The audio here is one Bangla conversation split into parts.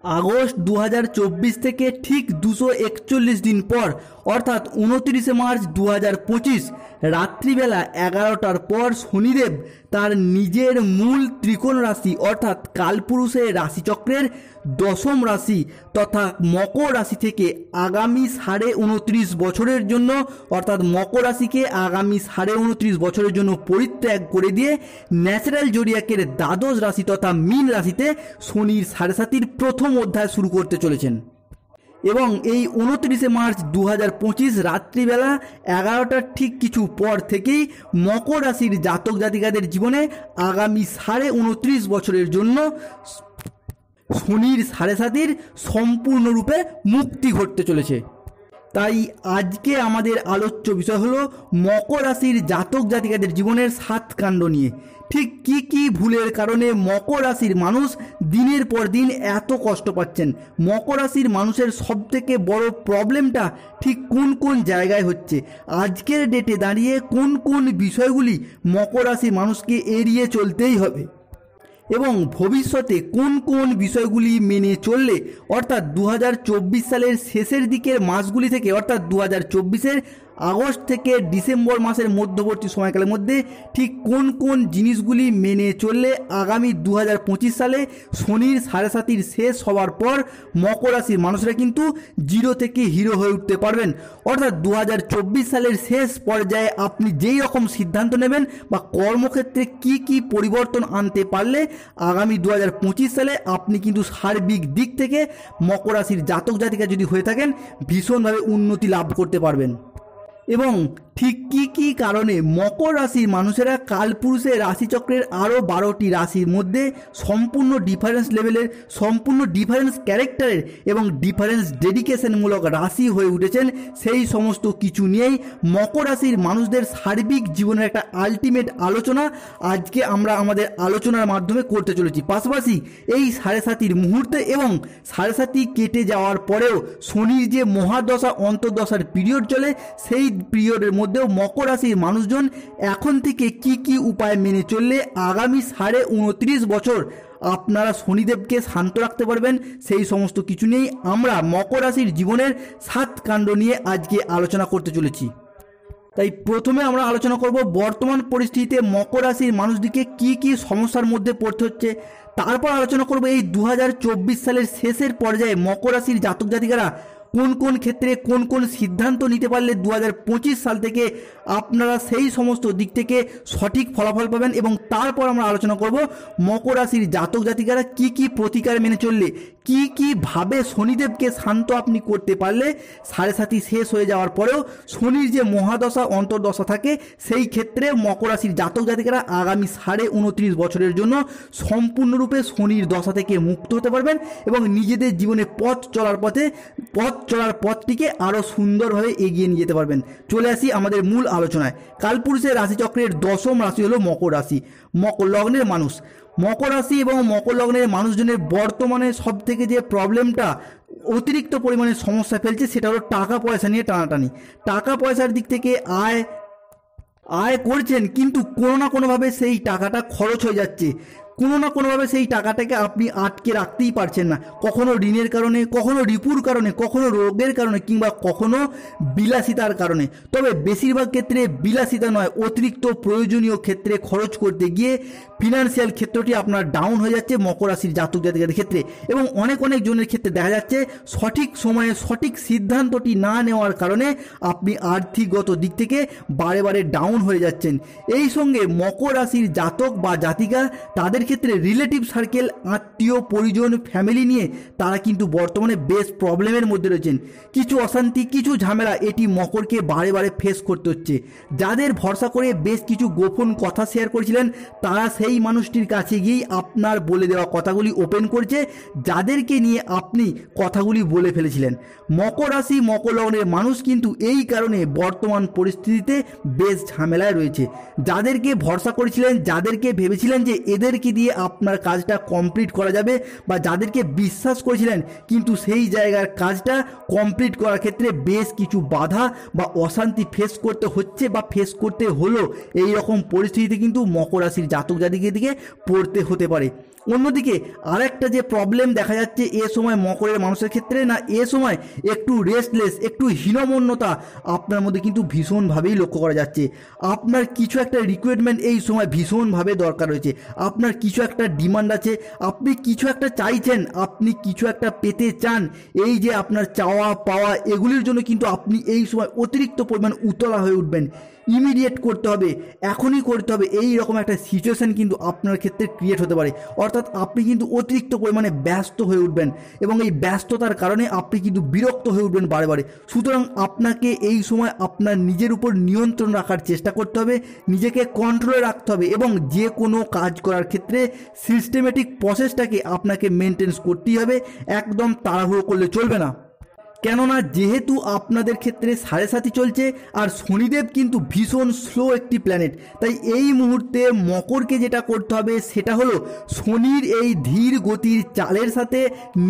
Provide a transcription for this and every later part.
আগস্ট 2024 থেকে ঠিক 241 দিন পর অর্থাৎ 29 মার্চ 2025 রাত্রিবেলা 11টার পর শনিদেব তার নিজের মূল ত্রিকোণ রাশি অর্থাৎ কালপুরুষের রাশিচক্রের দশম রাশি তথা মকর রাশি থেকে আগামী 29.5 বছরের জন্য অর্থাৎ মকর রাশিকে আগামী 29.5 বছরের জন্য পরিত্যাগ করে দিয়ে ন্যাচারাল জোডিয়াকের দ্বাদশ রাশি তথা মীন রাশিতে শনির 7.5 প্রথম অধ্যায় শুরু করতে চলেছেন। এবং এই 29 মার্চ 2025 রাত্রিবেলা 11টার ঠিক কিছু পর থেকেই মকর রাশির জাতক জাতিকাদের জীবনে আগামী 29.5 বছরের জন্য শনির 7.5 সম্পূর্ণরূপে মুক্তি ঘটতে চলেছে। তাই আজকে আমাদের আলোচ্য বিষয় হলো মকর রাশির জাতক জাতিকাদের জীবনের 7 কাণ্ড নিয়ে। ঠিক কি কি ভুলের কারণে মকর রাশির মানুষ দিনের পর দিন এত কষ্ট পাচ্ছেন, মকর রাশির মানুষের সবথেকে বড় প্রবলেমটা ঠিক কোন কোন জায়গায় হচ্ছে, আজকের ডেটে দাঁড়িয়ে কোন কোন বিষয়গুলি মকর রাশির মানুষকে এড়িয়ে চলতেই হবে এবং ভবিষ্যতে কোন কোন বিষয়গুলি মেনে চললে অর্থাৎ 2024 সালের শেষের দিকের মাসগুলি থেকে অর্থাৎ 2024-এর আগস্ট থেকে ডিসেম্বর মাসের মধ্যবর্তী সময়কালের মধ্যে ঠিক কোন কোন জিনিসগুলি মেনে চললে আগামী 2025 সালে শনির 7.5 শেষ হওয়ার পর মকর রাশির মানুষরা কিন্তু জিরো থেকে হিরো হয়ে উঠতে পারবেন। অর্থাৎ 2024 সালের শেষ পর্যায়ে আপনি যেই রকম সিদ্ধান্ত নেবেন বা কর্মক্ষেত্রে কি কি পরিবর্তন আনতে পারলে আগামী 2025 সালে আপনি কিন্তু সার্বিক দিক থেকে মকর রাশির জাতক জাতিকা যদি হয়ে থাকেন ভীষণভাবে উন্নতি লাভ করতে পারবেন। এবং ঠিক কি কি কারণে মকর রাশির মানুষেরা কালপুরুষের রাশিচক্রের আরও 12টি রাশির মধ্যে সম্পূর্ণ ডিফারেন্স লেভেলের, সম্পূর্ণ ডিফারেন্স ক্যারেক্টারের এবং ডিফারেন্স ডেডিকেশনমূলক রাশি হয়ে উঠেছেন, সেই সমস্ত কিছু নিয়েই মকর রাশির মানুষদের সার্বিক জীবনের একটা আলটিমেট আলোচনা আজকে আমরা আমাদের আলোচনার মাধ্যমে করতে চলেছি। পাশাপাশি এই 7.5 মুহূর্তে এবং 7.5 কেটে যাওয়ার পরেও শনির যে মহাদশা অন্তর্দশার পিরিয়ড চলে সেই পিরিয়ডের মধ্যেও মকর রাশির মানুষজন এখন থেকে কি কি উপায় মেনে চললে আগামী 29.5 বছর আপনারা শনিদেবকে শান্ত রাখতে পারবেন, সেই সমস্ত কিছু নিয়েই আমরা মকর রাশির জীবনের 7 কাণ্ড নিয়ে আজকে আলোচনা করতে চলেছি। তাই প্রথমে আমরা আলোচনা করব বর্তমান পরিস্থিতিতে মকর রাশির মানুষদিকে কি কি সমস্যার মধ্যে পড়তে হচ্ছে। তারপর আলোচনা করব এই 2024 সালের শেষের পর্যায়ে মকর রাশির জাতক জাতিকারা কোন কোন ক্ষেত্রে কোন কোন সিদ্ধান্ত নিতে পারলে 2025 সাল থেকে আপনারা সেই সমস্ত দিক থেকে সঠিক ফলাফল পাবেন। এবং তারপর আমরা আলোচনা করব মকর রাশির জাতক জাতিকারা কি কি প্রতিকার মেনে চললে কি কি ভাবে শনিদেবকে শান্ত আপনি করতে পারলে 7.5 শেষ হয়ে যাওয়ার পরেও শনির যে মহাদশা অন্তর্দশা থাকে সেই ক্ষেত্রে মকর রাশির জাতক জাতিকারা আগামী 29.5 বছরের জন্য সম্পূর্ণরূপে শনির দশা থেকে মুক্ত হতে পারবেন এবং নিজেদের জীবনে পথ চলার পথটিকে আরও সুন্দরভাবে এগিয়ে নিয়ে যেতে পারবেন। চলে আসি আমাদের মূল আলোচনায়। কালপুরুষের রাশিচক্রের দশম রাশি হলো মকর রাশি। মকর লগ্নের মানুষ, মকর রাশি এবং মকর লগ্নের মানুষজনের বর্তমানে সব থেকে যে প্রবলেমটা অতিরিক্ত পরিমাণে সমস্যা ফেলছে সেটা হলো টাকা পয়সা নিয়ে টানাটানি। টাকা পয়সার দিক থেকে আয় করছেন কিন্তু কোনো না কোনোভাবে সেই টাকাটা খরচ হয়ে যাচ্ছে, কোনো না কোনোভাবে সেই টাকাটাকে আপনি আটকে রাখতেই পারছেন না, কখনো ঋণের কারণে, কখনো রিপুর কারণে, কখনো রোগের কারণে কিংবা কখনো বিলাসিতার কারণে। তবে বেশিরভাগ ক্ষেত্রে বিলাসিতা নয়, অতিরিক্ত প্রয়োজনীয় ক্ষেত্রে খরচ করতে গিয়ে ফিনান্সিয়াল ক্ষেত্রটি আপনার ডাউন হয়ে যাচ্ছে মকর রাশির জাতক জাতিকাদের ক্ষেত্রে। এবং অনেক জনের ক্ষেত্রে দেখা যাচ্ছে সঠিক সময়ে সঠিক সিদ্ধান্তটি না নেওয়ার কারণে আপনি আর্থিকগত দিক থেকে বারে বারে ডাউন হয়ে যাচ্ছেন। এই সঙ্গে মকর রাশির জাতক বা জাতিকা তাদের ক্ষেত্রে রিলেটিভ সার্কেল, আত্মীয় পরিজন, ফ্যামিলি নিয়ে তারা কিন্তু বর্তমানে বেশ প্রবলেমের মধ্যে রয়েছেন। কিছু অশান্তি, কিছু ঝামেলা এটি মকরকে বারে বারে ফেস করতে হচ্ছে। যাদের ভরসা করে বেশ কিছু গোপন কথা শেয়ার করেছিলেন তারা সেই মানুষটির কাছে গিয়েই আপনার বলে দেওয়া কথাগুলি ওপেন করছে, যাদেরকে নিয়ে আপনি কথাগুলি বলে ফেলেছিলেন। মকর রাশি মকর লগ্নের মানুষ কিন্তু এই কারণে বর্তমান পরিস্থিতিতে বেশ ঝামেলায় রয়েছে। যাদেরকে ভরসা করেছিলেন, যাদেরকে ভেবেছিলেন যে এদেরকে দিয়ে আপনার কাজটা কমপ্লিট করা যাবে, বা যাদেরকে বিশ্বাস করেছিলেন কিন্তু সেই জায়গার কাজটা কমপ্লিট করার ক্ষেত্রে বেশ কিছু বাধা বা অশান্তি ফেস করতে হচ্ছে বা ফেস করতে হলো, এই রকম পরিস্থিতিতে কিন্তু মকর রাশির জাতক জাতিকের দিকে পড়তে হতে পারে। অন্যদিকে আরেকটা যে প্রবলেম দেখা যাচ্ছে এ সময় মকরের মানুষের ক্ষেত্রে, না এ সময় একটু রেস্টলেস, একটু হীনমন্যতা আপনার মধ্যে কিন্তু ভীষণভাবেই লক্ষ্য করা যাচ্ছে। আপনার কিছু একটা রিকোয়ারমেন্ট এই সময় ভীষণভাবে দরকার রয়েছে, আপনার কিছু একটা ডিমান্ড আছে, আপনি কিছু একটা চাইছেন, আপনি কিছু একটা পেতে চান। এই যে আপনার চাওয়া পাওয়া এগুলির জন্য কিন্তু আপনি এই সময় অতিরিক্ত পরিমাণ উতলা হয়ে উঠবেন, ইমিডিয়েট করতে হবে, এখনই করতে হবে, এই রকম একটা সিচুয়েশান কিন্তু আপনার ক্ষেত্রে ক্রিয়েট হতে পারে। অর্থাৎ আপনি কিন্তু অতিরিক্ত পরিমাণে ব্যস্ত হয়ে উঠবেন এবং এই ব্যস্ততার কারণে আপনি কিন্তু বিরক্ত হয়ে উঠবেন বারে বারে। সুতরাং আপনাকে এই সময় আপনার নিজের উপর নিয়ন্ত্রণ রাখার চেষ্টা করতে হবে, নিজেকে কন্ট্রোলে রাখতে হবে এবং যে কোনো কাজ করার ক্ষেত্রে সিস্টেমেটিক প্রসেসটাকে আপনাকে মেনটেন্স করতেই হবে, একদম তাড়াহুড়ো করলে চলবে না। কেননা যেহেতু আপনাদের ক্ষেত্রে 7.5 চলছে আর শনিদেব কিন্তু ভীষণ স্লো একটি প্ল্যানেট, তাই এই মুহূর্তে মকরকে যেটা করতে হবে সেটা হলো শনির এই ধীর গতির চালের সাথে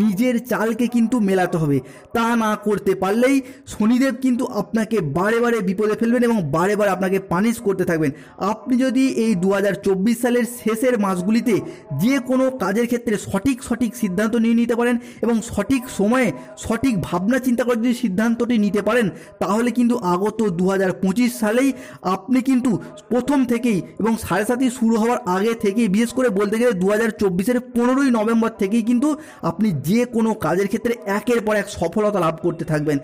নিজের চালকে কিন্তু মেলাতে হবে। তা না করতে পারলেই শনিদেব কিন্তু আপনাকে বারে বারে বিপদে ফেলবেন এবং বারে বারে আপনাকে পানিশ করতে থাকবেন। আপনি যদি এই 2024 সালের শেষের মাসগুলিতে যে কোনো কাজের ক্ষেত্রে সঠিক সিদ্ধান্ত নিয়ে নিতে পারেন এবং সঠিক সময়ে সঠিক ভাবনা চিন্তা করে যদি সিদ্ধান্তটি নিতে পারেন, তাহলে কিন্তু আগত 2025 সালেই আপনি কিন্তু প্রথম থেকেই এবং 7.5 শুরু হওয়ার আগে থেকেই, বিশেষ করে বলতে গেলে 2024-এর 15ই নভেম্বর থেকেই কিন্তু আপনি যে কোনো কাজের ক্ষেত্রে একের পর এক সফলতা লাভ করতে থাকবেন।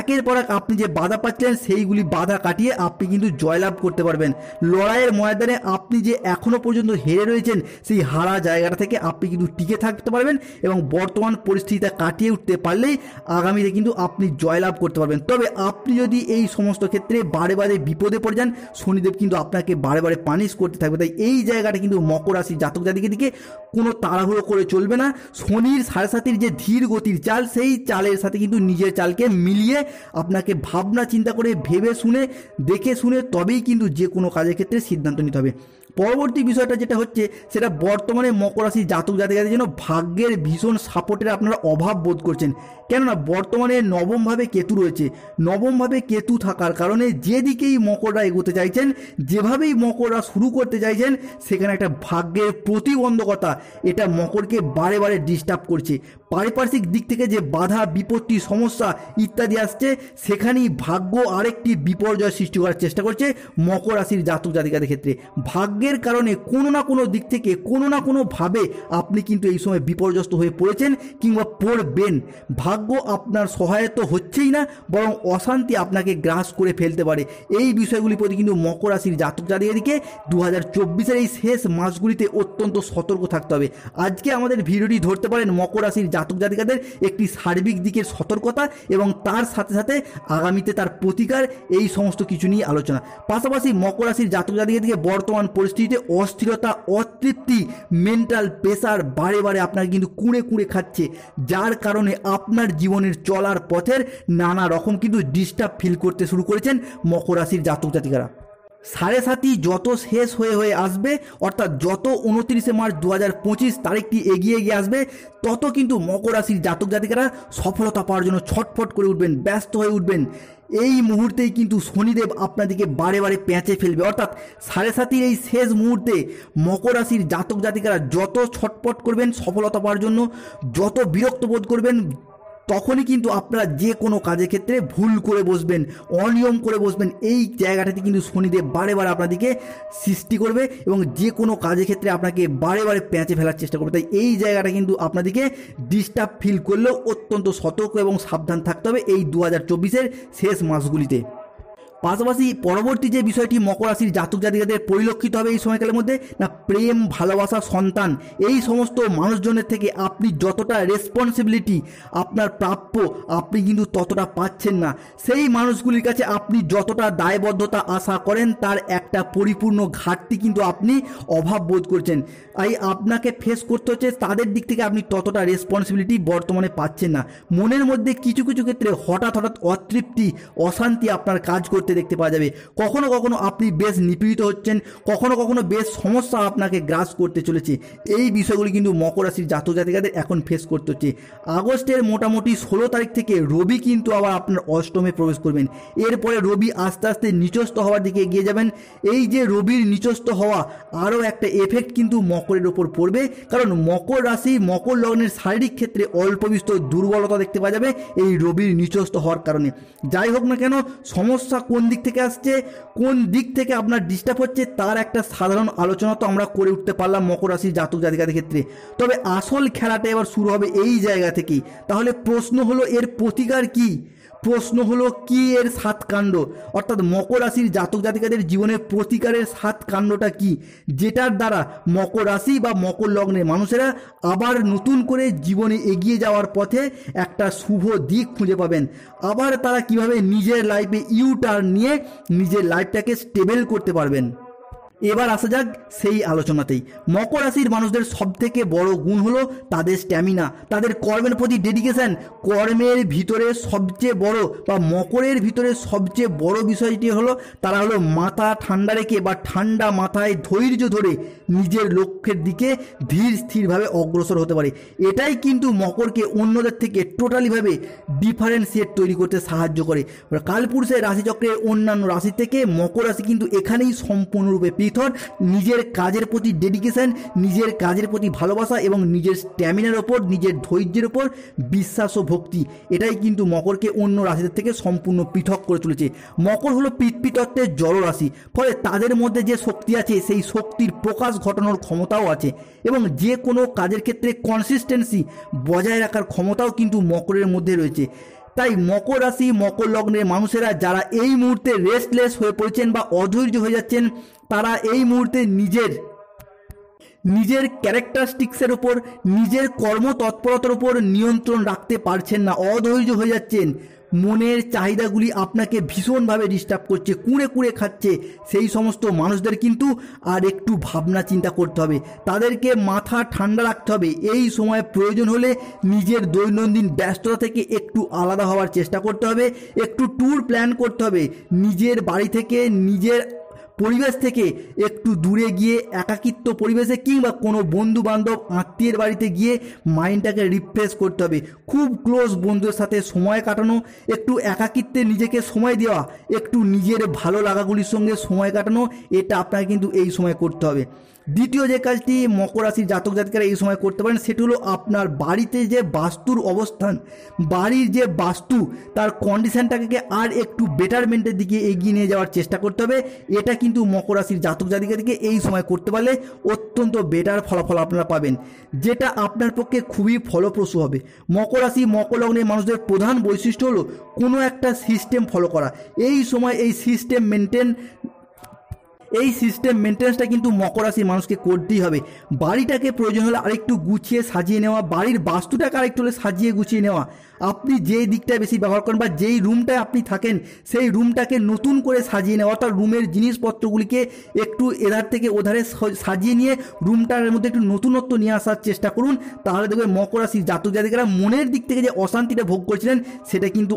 একের পর এক আপনি যে বাধা পাচ্ছিলেন সেইগুলি বাধা কাটিয়ে আপনি কিন্তু জয়লাভ করতে পারবেন। লড়াইয়ের ময়দানে আপনি যে এখনও পর্যন্ত হেরে রয়েছেন সেই হারা জায়গাটা থেকে আপনি কিন্তু টিকে থাকতে পারবেন এবং বর্তমান পরিস্থিতিটা কাটিয়ে উঠতে পারলেই আগামীতে কিন্তু আপনি জয়লাভ করতে পারবেন। তবে আপনি যদি এই সমস্ত ক্ষেত্রে বারে বারে বিপদে পড়ে যান, শনিদেব কিন্তু আপনাকে বারে বারে পানিশ করতে থাকবে। তাই এই জায়গাটা কিন্তু মকর রাশি জাতক জাতিকের দিকে কোনো তাড়াহুড়ো করে চলবে না। শনির 7.5 যে ধীর গতির চাল, সেই চালের সাথে কিন্তু নিজের চালকে মিলিয়ে আপনাকে ভাবনা চিন্তা করে ভেবে শুনে দেখে শুনে তবেই কিন্তু যে কোনো কাজের ক্ষেত্রে সিদ্ধান্ত নিতে হবে। পরবর্তী বিষয়টা যেটা হচ্ছে সেটা বর্তমানে মকর রাশি জাতক জাতিকাদের জন্য ভাগ্যের ভীষণ সাপোর্টের আপনারা অভাব বোধ করছেন। কেননা বর্তমানে নবমভাবে কেতু রয়েছে, নবমভাবে কেতু থাকার কারণে যেদিকেই মকররা এগোতে চাইছেন, যেভাবেই মকররা শুরু করতে চাইছেন, সেখানে একটা ভাগ্যের প্রতিবন্ধকতা এটা মকরকে বারে বারে ডিস্টার্ব করছে। পারিপার্শ্বিক দিক থেকে যে বাধা বিপত্তি সমস্যা ইত্যাদি আসছে, সেখানেই ভাগ্য আরেকটি বিপর্যয় সৃষ্টি করার চেষ্টা করছে মকর রাশির জাতক জাতিকাদের ক্ষেত্রে। ভাগ্যের কারণে কোনো না কোনো দিক থেকে কোনো না কোনোভাবে আপনি কিন্তু এই সময় বিপর্যস্ত হয়ে পড়েছেন কিংবা পড়বেন। ভাগ্য আপনার সহায়তা হচ্ছেই না, বরং অশান্তি আপনাকে গ্রাস করে ফেলতে পারে। এই বিষয়গুলির প্রতি কিন্তু মকর রাশির জাতক জাতিকাদেরকে 2024-এর এই শেষ মাসগুলিতে অত্যন্ত সতর্ক থাকতে হবে। আজকে আমাদের ভিডিওটি ধরতে পারেন মকর রাশির জাতক জাতিকাদের একটি সার্বিক দিকের সতর্কতা এবং তার সাথে সাথে আগামীতে তার প্রতিকার, এই সমস্ত কিছু নিয়ে আলোচনা। পাশাপাশি মকর রাশির জাতক জাতিকাদেরকে বর্তমান পরিস্থিতিতে অস্থিরতা, অতৃপ্তি, মেন্টাল প্রেসার বারে বারে আপনাকে কিন্তু কুঁড়ে কুঁড়ে খাচ্ছে, যার কারণে আপনার জীবনের চলার পথের নানা রকম কিন্তু ডিস্টার্ব ফিল করতে শুরু করেছেন মকর রাশির জাতক জাতিকারা। 7.5 যত শেষ হয়ে হয়ে আসবে, অর্থাৎ যত 29 মার্চ 2025 তারিখটি এগিয়ে গিয়ে আসবে, তত কিন্তু মকর রাশির জাতক জাতিকারা সফলতা পাওয়ার জন্য ছটফট করে উঠবেন, ব্যস্ত হয়ে উঠবেন। এই মুহূর্তেই কিন্তু শনিদেব আপনাদেরকে বারে বারে পেঁচে ফেলবে। অর্থাৎ 7.5 এই শেষ মুহূর্তে মকর রাশির জাতক জাতিকারা যত ছটফট করবেন সফলতা পাওয়ার জন্য, যত বিরক্ত বোধ করবেন, তখনই কিন্তু আপনারা যে কোনো কাজের ক্ষেত্রে ভুল করে বসবেন, অনিয়ম করে বসবেন। এই জায়গাটাতে কিন্তু শনিদেব বারে বারে আপনাদেরকে সৃষ্টি করবে এবং যে কোনো কাজের ক্ষেত্রে আপনাকে বারে বারে পেঁচে ফেলার চেষ্টা করবে। তাই এই জায়গাটা কিন্তু আপনাদেরকে ডিস্টার্ব ফিল করলেও অত্যন্ত সতর্ক এবং সাবধান থাকতে হবে এই 2024-এর শেষ মাসগুলিতে। পাশাপাশি পরবর্তী যে বিষয়টি মকর রাশির জাতক জাতিকাদের পরিলক্ষিত হবে এই সময়কালের মধ্যে, না প্রেম, ভালোবাসা, সন্তান, এই সমস্ত মানুষজনের থেকে আপনি যতটা রেসপন্সিবিলিটি আপনার প্রাপ্য আপনি কিন্তু ততটা পাচ্ছেন না। সেই মানুষগুলির কাছে আপনি যতটা দায়বদ্ধতা আশা করেন তার একটা পরিপূর্ণ ঘাটতি কিন্তু আপনি অভাব বোধ করছেন। তাই আপনাকে ফেস করতে হচ্ছে তাদের দিক থেকে আপনি ততটা রেসপন্সিবিলিটি বর্তমানে পাচ্ছেন না। মনের মধ্যে কিছু কিছু ক্ষেত্রে হঠাৎ অতৃপ্তি, অশান্তি আপনার কাজ করতে দেখতে পাওয়া যাবে। কখনো কখনো আপনি বেশ নিপীড়িত হচ্ছেন, কখনো কখনো বেশ সমস্যা আপনাকে গ্রাস করতে চলেছে। এই বিষয়গুলি কিন্তু মকর রাশির জাতক জাতিকাদের এখন ফেস করতে হচ্ছে। আগস্টের মোটামুটি 16 তারিখ থেকে রবি কিন্তু আবার আপনার অষ্টমে প্রবেশ করবেন। এরপরে রবি আস্তে আস্তে নিচস্থ হওয়ার দিকে এগিয়ে যাবেন। এই যে রবির নিচস্থ হওয়া আরও একটা এফেক্ট কিন্তু মকরের ওপর পড়বে, কারণ মকর রাশি মকর লগ্নের শারীরিক ক্ষেত্রে অল্প বিস্তর দুর্বলতা দেখতে পাওয়া যাবে এই রবির নিচস্থ হওয়ার কারণে। যাই হোক না কেন, সমস্যা কোন দিক থেকে আসছে, কোন দিক থেকে আপনার ডিস্টার্ব হচ্ছে, তার একটা সাধারণ আলোচনা তো আমরা করে উঠতে পারলাম মকর রাশির জাতক জাতিকাদের ক্ষেত্রে। তবে আসল খেলাটা এবার শুরু হবে এই জায়গা থেকেই। তাহলে প্রশ্ন হলো এর প্রতিকার কি? প্রশ্ন হলো কি এর 7 কাণ্ড, অর্থাৎ মকর রাশির জাতক জাতিকাদের জীবনের প্রতিকারের 7 কাণ্ডটা কি, যেটার দ্বারা মকর রাশি বা মকর লগ্নের মানুষেরা আবার নতুন করে জীবনে এগিয়ে যাওয়ার পথে একটা শুভ দিক খুঁজে পাবেন। আবার তারা কিভাবে নিজের লাইফে টার্ন নিয়ে নিজের লাইফটাকে স্টেবল করতে পারবেন। এবার আসা যাক সেই আলোচনাতেই। মকর রাশির মানুষদের সবথেকে বড় গুণ হলো তাদের স্ট্যামিনা, তাদের কর্মের প্রতি ডেডিকেশন। কর্মের ভিতরে সবচেয়ে বড় বা মকরের ভিতরে সবচেয়ে বড় বিষয়টি হলো তারা হলো মাথা ঠান্ডা রেখে বা ঠান্ডা মাথায় ধৈর্য ধরে নিজের লক্ষ্যের দিকে ধীর স্থিরভাবে অগ্রসর হতে পারে। এটাই কিন্তু মকরকে অন্যদের থেকে টোটালিভাবে ডিফারেন্সিয়েট তৈরি করতে সাহায্য করে। কালপুরুষের রাশিচক্রের অন্যান্য রাশি থেকে মকর রাশি কিন্তু এখানেই সম্পূর্ণরূপে পৃথক। নিজের কাজের প্রতি ডেডিকেশন, নিজের কাজের প্রতি ভালোবাসা এবং নিজের স্ট্যামিনার ওপর, নিজের ধৈর্যের ওপর বিশ্বাস ও ভক্তি, এটাই কিন্তু মকরকে অন্য রাশিদের থেকে সম্পূর্ণ পৃথক করে তুলেছে। মকর হলো পৃথ্বী তত্ত্বের জলরাশি, ফলে তাদের মধ্যে যে শক্তি আছে সেই শক্তির প্রকাশ ঘটানোর ক্ষমতাও আছে এবং যে কোনো কাজের ক্ষেত্রে কনসিস্টেন্সি বজায় রাখার ক্ষমতাও কিন্তু মকরের মধ্যে রয়েছে। তাই মকর রাশি মকর লগ্নের মানুষেরা যারা এই মুহূর্তে রেস্টলেস হয়ে পড়েছেন বা অধৈর্য হয়ে যাচ্ছেন, তারা এই মুহূর্তে নিজের ক্যারেক্টারিস্টিক্সের ওপর, নিজের কর্মতৎপরতার উপর নিয়ন্ত্রণ রাখতে পারছেন না, অধৈর্য হয়ে যাচ্ছেন। মনের চাহিদাগুলি আপনাকে ভীষণভাবে ডিস্টার্ব করছে, কুঁড়ে কুঁড়ে খাচ্ছে। সেই সমস্ত মানুষদের কিন্তু আর একটু ভাবনা চিন্তা করতে হবে, তাদেরকে মাথা ঠান্ডা রাখতে হবে। এই সময় প্রয়োজন হলে নিজের দৈনন্দিন ব্যস্ততা থেকে একটু আলাদা হওয়ার চেষ্টা করতে হবে, একটু ট্যুর প্ল্যান করতে হবে, নিজের বাড়ি থেকে নিজের পরিবেশ থেকে একটু দূরে গিয়ে একাকিত্ব পরিবেশে কিংবা কোনো বন্ধু বান্ধব আত্মীয়ের বাড়িতে গিয়ে মাইন্ডটাকে রিফ্রেশ করতে হবে। খুব ক্লোজ বন্ধুদের সাথে সময় কাটানো, একটু একাকিত্বে নিজেকে সময় দেওয়া, একটু নিজের ভালো লাগাগুলির সঙ্গে সময় কাটানো, এটা আপনাকে কিন্তু এই সময় করতে হবে। দ্বিতীয় যে কাজটি মকর রাশির জাতক জাতিকারা এই সময় করতে পারেন সেটি হলো আপনার বাড়িতে যে বাস্তুর অবস্থান, বাড়ির যে বাস্তু তার কন্ডিশনটাকে আর একটু বেটারমেন্টের দিকে এগিয়ে নিয়ে যাওয়ার চেষ্টা করতে হবে। এটা কিন্তু মকর রাশির জাতক জাতিকাদেরকে এই সময় করতে পারলে অত্যন্ত বেটার ফলাফল আপনারা পাবেন, যেটা আপনার পক্ষে খুবই ফলপ্রসূ হবে। মকর রাশি মকর লগ্নের মানুষদের প্রধান বৈশিষ্ট্য হলো কোনো একটা সিস্টেম ফলো করা। এই সময় এই সিস্টেম মেনটেন্সটা কিন্তু মকর রাশির মানুষকে করতেই হবে। বাড়িটাকে প্রয়োজন হলে আরেকটু গুছিয়ে সাজিয়ে নেওয়া, বাড়ির বাস্তুটাকে আরেকটু হলে সাজিয়ে গুছিয়ে নেওয়া। আপনি যেই দিকটা বেশি ব্যবহার করেন বা যেই রুমটায় আপনি থাকেন সেই রুমটাকে নতুন করে সাজিয়ে নেওয়া, অর্থাৎ রুমের জিনিসপত্রগুলিকে একটু এধার থেকে ওধারে সাজিয়ে নিয়ে রুমটার মধ্যে একটু নতুনত্ব নিয়ে আসার চেষ্টা করুন। তাহলে দেখবেন মকর রাশির জাতক জাতিকারা মনের দিক থেকে যে অশান্তিটা ভোগ করছিলেন সেটা কিন্তু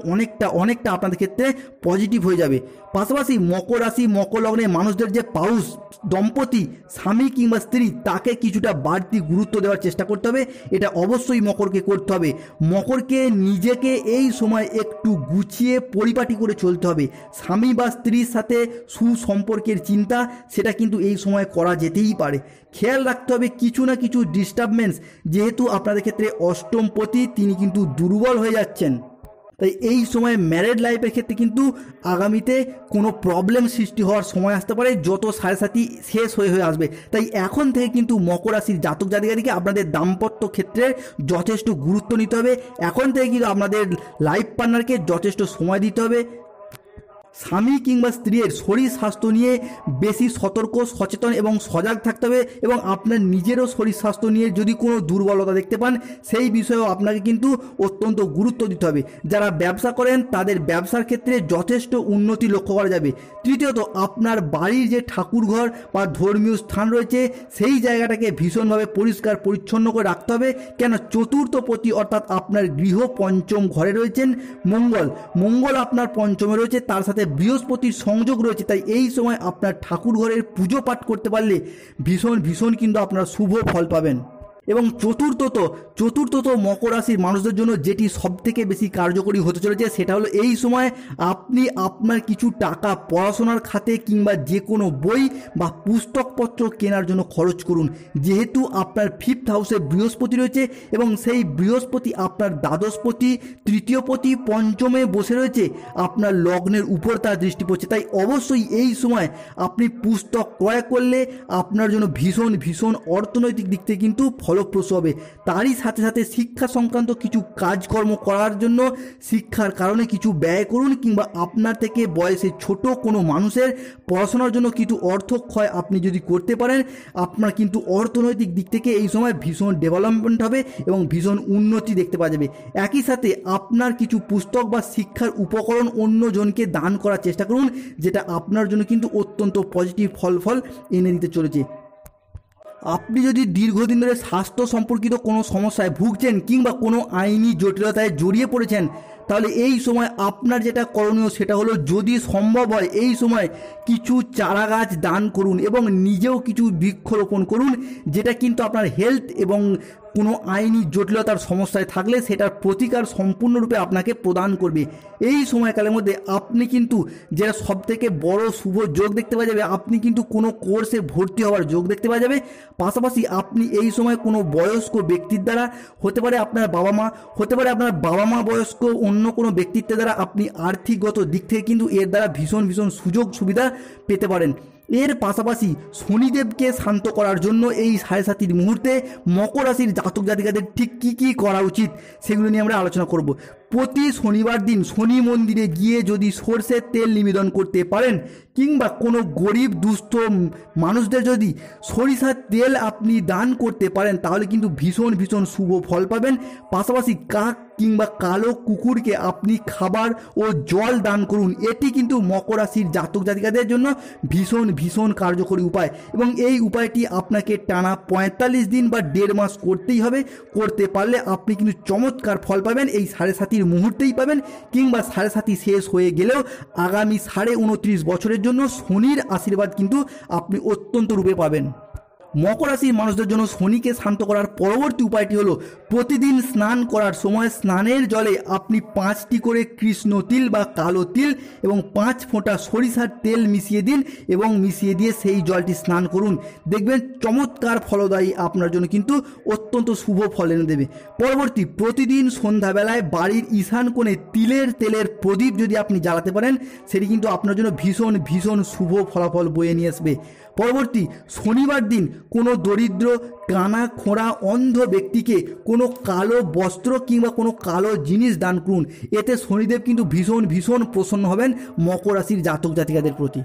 অনেকটা আপনাদের ক্ষেত্রে পজিটিভ হয়ে যাবে। পাশাপাশি মকর রাশি মকর লগ্নের মানুষদের যে পাউস দম্পতি, স্বামী কিংবা স্ত্রী, তাকে কিছুটা বাড়তি গুরুত্ব দেওয়ার চেষ্টা করতে হবে। এটা অবশ্যই মকরকে করতে হবে। মকরকে নিজেকে এই সময় একটু গুছিয়ে পরিপাটি করে চলতে হবে। স্বামী বা স্ত্রীর সাথে সুসম্পর্কের চিন্তা সেটা কিন্তু এই সময় করা যেতেই পারে। খেয়াল রাখতে হবে কিছু না কিছু ডিস্টারবেন্স, যেহেতু আপনাদের ক্ষেত্রে অষ্টমপতি তিনি কিন্তু দুর্বল হয়ে যাচ্ছেন, তাই এই সময় ম্যারেড লাইফের ক্ষেত্রে কিন্তু আগামীতে কোনো প্রবলেম সৃষ্টি হওয়ার সময় আসতে পারে, যত সাথী শেষ হয়ে আসবে। তাই এখন থেকে কিন্তু মকর রাশির জাতক জাতিকাদেরকে আপনাদের দাম্পত্য ক্ষেত্রে যথেষ্ট গুরুত্ব নিতে হবে। এখন থেকে কিন্তু আপনাদের লাইফ পার্টনারকে যথেষ্ট সময় দিতে হবে। স্বামী কিংবা স্ত্রীর শরীর স্বাস্থ্য নিয়ে বেশি সতর্ক, সচেতন এবং সজাগ থাকতে হবে এবং আপনার নিজেরও শরীর স্বাস্থ্য নিয়ে যদি কোনো দুর্বলতা দেখতে পান সেই বিষয়েও আপনাকে কিন্তু অত্যন্ত গুরুত্ব দিতে হবে। যারা ব্যবসা করেন তাদের ব্যবসার ক্ষেত্রে যথেষ্ট উন্নতি লক্ষ্য করা যাবে। তৃতীয়ত, আপনার বাড়ির যে ঠাকুরঘর বা ধর্মীয় স্থান রয়েছে সেই জায়গাটাকে ভীষণভাবে পরিষ্কার পরিচ্ছন্ন করে রাখতে হবে। কেন, চতুর্থ পতি অর্থাৎ আপনার গৃহ পঞ্চম ঘরে রয়েছেন মঙ্গল আপনার পঞ্চমে রয়েছে, তার সাথে বৃহস্পতির সংযোগ রয়েছে, তাই এই সময় আপনার ঠাকুর ঘরের পুজো পাঠ করতে পারলে ভীষণ কিন্তু আপনারা শুভ ফল পাবেন। এবং চতুর্থত মকর রাশির মানুষদের জন্য যেটি সবথেকে বেশি কার্যকরী হতে চলেছে সেটা হলো এই সময় আপনি আপনার কিছু টাকা পড়াশোনার খাতে কিংবা যে কোনো বই বা পুস্তকপত্র কেনার জন্য খরচ করুন। যেহেতু আপনার 5th হাউসে বৃহস্পতি রয়েছে এবং সেই বৃহস্পতি আপনার দ্বাদশপতি, তৃতীয়পতি, পঞ্চমে বসে রয়েছে, আপনার লগ্নের উপর তার দৃষ্টি পড়ছে, তাই অবশ্যই এই সময় আপনি পুস্তক ক্রয় করলে আপনার জন্য ভীষণ অর্থনৈতিক দিক থেকে কিন্তু ফলপ্রসূ হবে। তারই সাথে সাথে শিক্ষা সংক্রান্ত কিছু কাজকর্ম করার জন্য শিক্ষার কারণে কিছু ব্যয় করুন, কিংবা আপনার থেকে বয়সে ছোট কোনো মানুষের পড়াশোনার জন্য কিছু অর্থ ক্ষয় আপনি যদি করতে পারেন, আপনার কিন্তু অর্থনৈতিক দিক থেকে এই সময় ভীষণ ডেভেলপমেন্ট হবে এবং ভীষণ উন্নতি দেখতে পাওয়া যাবে। একই সাথে আপনার কিছু পুস্তক বা শিক্ষার উপকরণ অন্যজনকে দান করার চেষ্টা করুন, যেটা আপনার জন্য কিন্তু অত্যন্ত পজিটিভ ফল এনে দিতে চলেছে। আপনি যদি দীর্ঘদিন ধরে স্বাস্থ্য সম্পর্কিত কোনো সমস্যায় ভুগছেন কিংবা কোনো আইনি জটিলতায় জড়িয়ে পড়েছেন, তাহলে এই সময় আপনার যেটা করণীয় সেটা হলো, যদি সম্ভব হয় এই সময় কিছু চারা গাছ দান করুন এবং নিজেও কিছু বৃক্ষরোপণ করুন, যেটা কিন্তু আপনার হেলথ এবং কোনো আইনি জটিলতার সমস্যায় থাকলে সেটার প্রতিকার সম্পূর্ণরূপে আপনাকে প্রদান করবে। এই সময়কালের মধ্যে আপনি কিন্তু যেটা সবথেকে বড় শুভ যোগ দেখতে পাওয়া যাবে, আপনি কিন্তু কোনো কোর্সে ভর্তি হওয়ার যোগ দেখতে পাওয়া যাবে। পাশাপাশি আপনি এই সময় কোনো বয়স্ক ব্যক্তির দ্বারা, হতে পারে আপনার বাবা মা, হতে পারে আপনার বাবা মা বয়স্ক অন্য কোনো ব্যক্তিত্বের দ্বারা আপনি আর্থিকগত দিক থেকে কিন্তু এর দ্বারা ভীষণ সুযোগ সুবিধা পেতে পারেন। এর পাশাপাশি শনিদেবকে শান্ত করার জন্য এই 7:30 মুহূর্তে মকর রাশির জাতক জাতিকাদের ঠিক কী করা উচিত সেগুলো নিয়ে আমরা আলোচনা করব। প্রতি শনিবার দিন শনি মন্দিরে গিয়ে যদি সরষের তেল নিবেদন করতে পারেন, কিংবা কোনো গরিব দুস্থ মানুষদের যদি সরিষার তেল আপনি দান করতে পারেন, তাহলে কিন্তু ভীষণ শুভ ফল পাবেন। পাশাপাশি কাক কিংবা কালো কুকুরকে আপনি খাবার ও জল দান করুন। এটি কিন্তু মকর রাশির জাতক জাতিকাদের জন্য ভীষণ কার্যকরী উপায়, এবং এই উপায়টি আপনাকে টানা 45 দিন বা 1.5 মাস করতেই হবে। করতে পারলে আপনি কিন্তু চমৎকার ফল পাবেন। এই 7:30 মুহূর্তেই পাবেন, কিংবা 7:30 শেষ হয়ে গেলেও আগামী 29.5 বছরের জন্য শনির আশীর্বাদ কিন্তু আপনি অত্যন্ত রূপে পাবেন। মকর রাশির মানুষদের জন্য শনিকে শান্ত করার পরবর্তী উপায়টি হলো, প্রতিদিন স্নান করার সময় স্নানের জলে আপনি 5টি করে কৃষ্ণ তিল বা কালো তিল এবং 5 ফোঁটা সরিষার তেল মিশিয়ে দিন এবং মিশিয়ে দিয়ে সেই জলটি স্নান করুন। দেখবেন চমৎকার ফলদায়ী, আপনার জন্য কিন্তু অত্যন্ত শুভ ফল এনে দেবে। পরবর্তী, প্রতিদিন সন্ধ্যাবেলায় বাড়ির ঈশান কোণে তেলের প্রদীপ যদি আপনি জ্বালাতে পারেন, সেটি কিন্তু আপনার জন্য ভীষণ শুভ ফলাফল বয়ে নিয়ে আসবে। পরবর্তী, শনিবার দিন কোনো দরিদ্র, কানা, খোঁড়া, অন্ধ ব্যক্তিকে কোনো কালো বস্ত্র কিংবা কোনো কালো জিনিস দান করুন। এতে শনিদেব কিন্তু ভীষণ প্রসন্ন হবেন মকর রাশির জাতক জাতিকাদের প্রতি।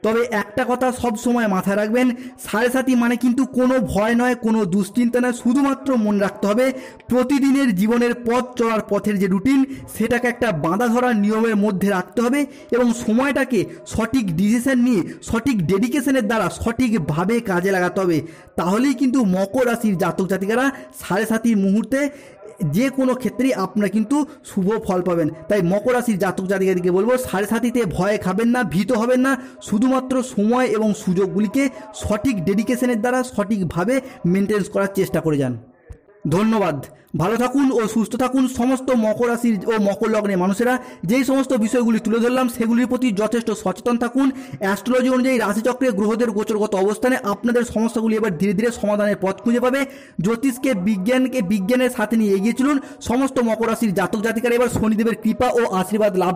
তবে একটা কথা সব সময় মাথায় রাখবেন, 7:30 মানে কিন্তু কোনো ভয় নয়, কোনো দুশ্চিন্তা নয়। শুধুমাত্র মনে রাখতে হবে প্রতিদিনের জীবনের পথ চলার পথের যে রুটিন, সেটাকে একটা বাঁধা ধরা নিয়মের মধ্যে রাখতে হবে এবং সময়টাকে সঠিক ডিসিশন নিয়ে সঠিক ডেডিকেশনের দ্বারা সঠিকভাবে কাজে লাগাতে হবে। তাহলেই কিন্তু মকর রাশির জাতক জাতিকারা 7:30 মুহূর্তে যে কোনো ক্ষেত্রেই আপনারা কিন্তু শুভ ফল পাবেন। তাই মকর রাশির জাতক জাতিকাদেরকে বলবো, 7:30-তে ভয় খাবেন না, ভীত হবেন না। শুধুমাত্র সময় এবং সুযোগগুলিকে সঠিক ডেডিকেশনের দ্বারা সঠিকভাবে মেনটেন করার চেষ্টা করে যান। ধন্যবাদ। ভালো থাকুন ও সুস্থ থাকুন সমস্ত মকর রাশির ও মকর লগ্নের মানুষেরা। যেই সমস্ত বিষয়গুলি তুলে ধরলাম সেগুলির প্রতি যথেষ্ট সচেতন থাকুন। অ্যাস্ট্রোলজি অনুযায়ী রাশিচক্রে গ্রহদের গোচরগত অবস্থানে আপনাদের সমস্যাগুলি এবার ধীরে সমাধানের পথ খুঁজে পাবে। জ্যোতিষকে বিজ্ঞানের সাথে নিয়ে এগিয়ে চলুন। সমস্ত মকর রাশির জাতক জাতিকারা এবার শনিদেবের কৃপা ও আশীর্বাদ লাভ